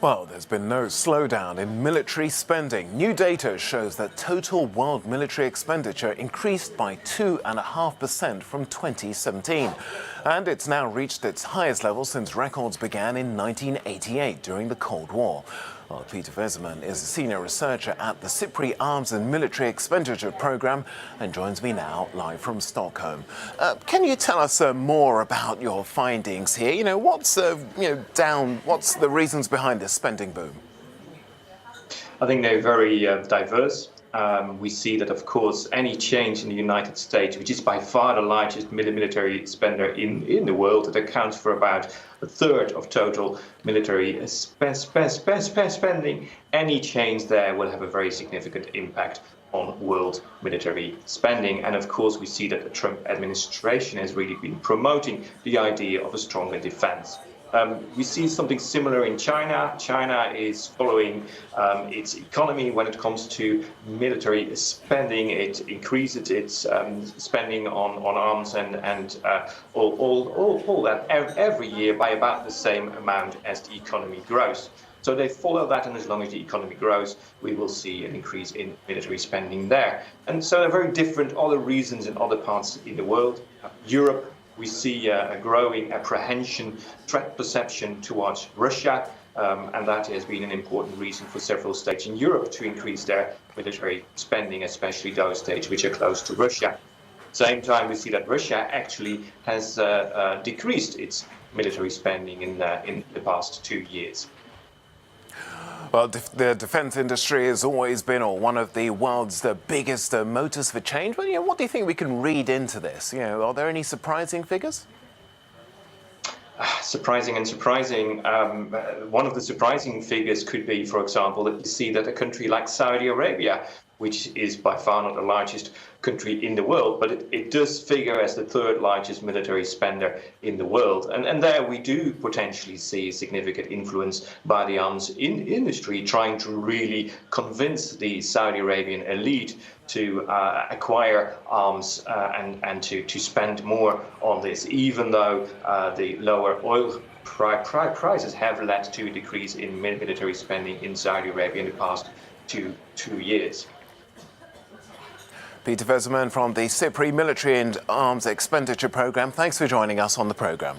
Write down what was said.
Well, there's been no slowdown in military spending. New data shows that total world military expenditure increased by 2.5% from 2017. And it's now reached its highest level since records began in 1988 during the Cold War. Well, Peter Veserman is a senior researcher at the CIPRI Arms and Military Expenditure Programme and joins me now live from Stockholm. Can you tell us more about your findings here? What's the reasons behind this spending boom? I think they're very diverse. We see that, of course, any change in the United States, which is by far the largest military spender in the world, it accounts for about a third of total military spending. Any change there will have a very significant impact on world military spending. And of course, we see that the Trump administration has really been promoting the idea of a stronger defense. We see something similar in China. China is following its economy when it comes to military spending. It increases its spending on arms and all that every year by about the same amount as the economy grows. So they follow that, and as long as the economy grows, we will see an increase in military spending there. And so there are very different other reasons in other parts in the world. Europe, we see a growing apprehension, threat perception towards Russia, and that has been an important reason for several states in Europe to increase their military spending, especially those states which are close to Russia. At the same time, we see that Russia actually has decreased its military spending in the past 2 years. Well, the defense industry has always been one of the world's biggest motors for change. But what do you think we can read into this? Are there any surprising figures? Surprising. One of the surprising figures could be, for example, that you see that a country like Saudi Arabia, which is by far not the largest country in the world, but it does figure as the third largest military spender in the world. And there we do potentially see significant influence by the arms industry trying to really convince the Saudi Arabian elite to acquire arms and to spend more on this, even though the lower oil prices have led to a decrease in military spending in Saudi Arabia in the past two years. Peter Veserman from the CIPRI Military and Arms Expenditure Programme. Thanks for joining us on the programme.